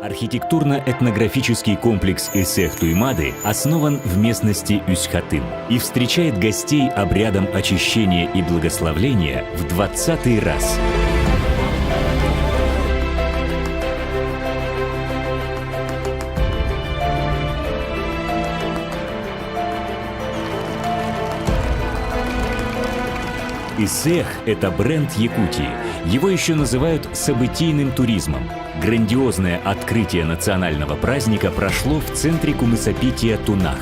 Архитектурно-этнографический комплекс Исех-Туймады основан в местности Үсьхатын и встречает гостей обрядом очищения и благословления в 20-й раз. Исех – это бренд Якутии. Его еще называют событийным туризмом. Грандиозное открытие национального праздника прошло в центре кумысопития Тунах.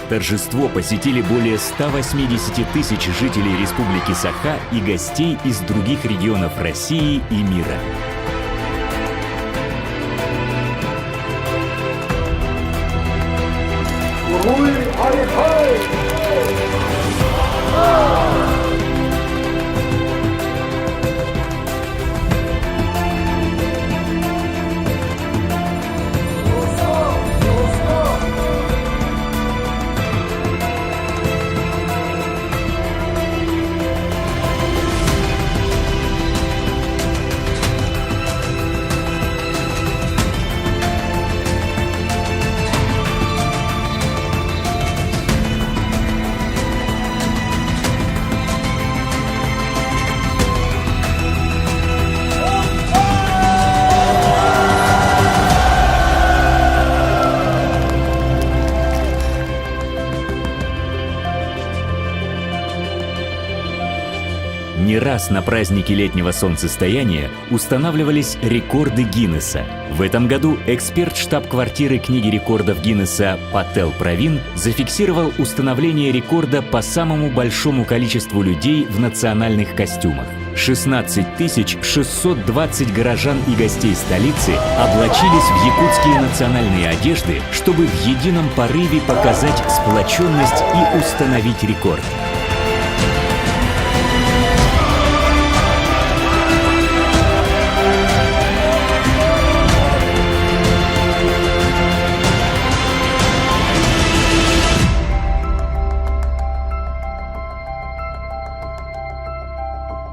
Торжество посетили более 180 тысяч жителей Республики Саха и гостей из других регионов России и мира. Не раз на празднике летнего солнцестояния устанавливались рекорды Гиннесса. В этом году эксперт штаб-квартиры книги рекордов Гиннесса Пател Правин зафиксировал установление рекорда по самому большому количеству людей в национальных костюмах. 16 620 горожан и гостей столицы облачились в якутские национальные одежды, чтобы в едином порыве показать сплоченность и установить рекорд.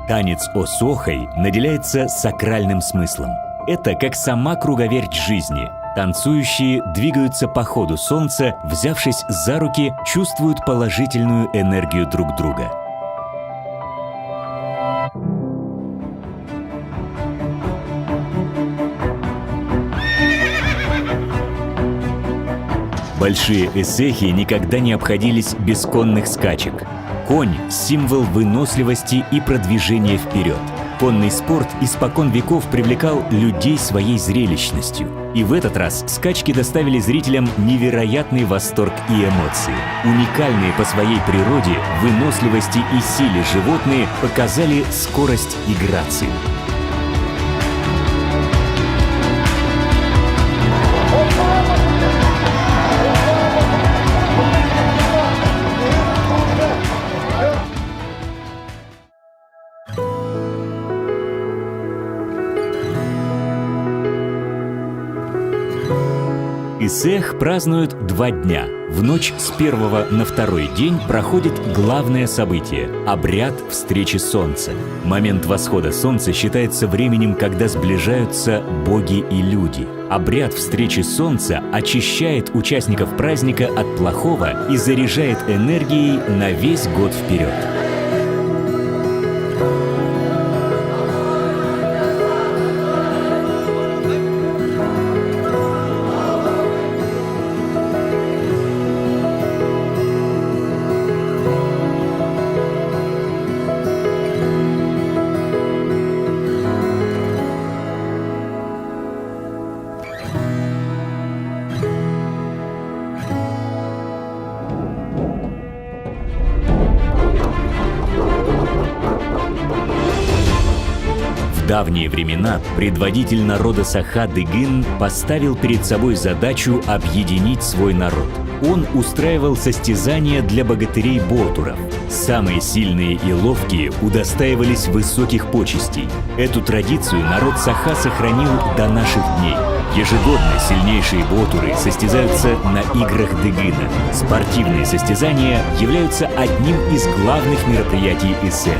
Танец Осохой наделяется сакральным смыслом. Это как сама круговерть жизни. Танцующие двигаются по ходу солнца, взявшись за руки, чувствуют положительную энергию друг друга. Большие эсехи никогда не обходились без конных скачек. Конь – символ выносливости и продвижения вперед. Конный спорт испокон веков привлекал людей своей зрелищностью. И в этот раз скачки доставили зрителям невероятный восторг и эмоции. Уникальные по своей природе, выносливости и силе животные показали скорость и грацию. Исех празднуют 2 дня. В ночь с 1-го на 2-й день проходит главное событие – обряд встречи солнца. Момент восхода солнца считается временем, когда сближаются боги и люди. Обряд встречи солнца очищает участников праздника от плохого и заряжает энергией на весь год вперед. В давние времена предводитель народа Саха Дыгын поставил перед собой задачу объединить свой народ. Он устраивал состязания для богатырей-ботуров. Самые сильные и ловкие удостаивались высоких почестей. Эту традицию народ Саха сохранил до наших дней. Ежегодно сильнейшие ботуры состязаются на играх Дыгына. Спортивные состязания являются одним из главных мероприятий Исеха.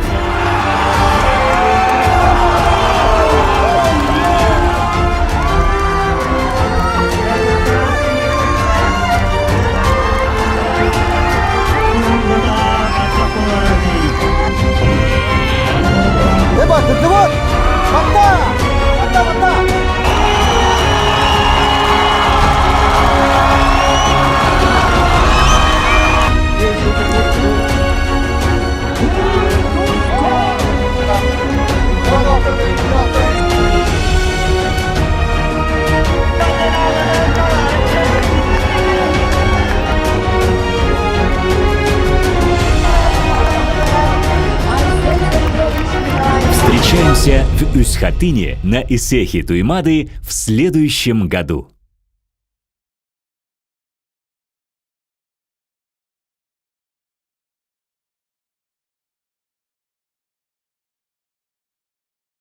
в Усхатыне на Исехи Туймады в следующем году.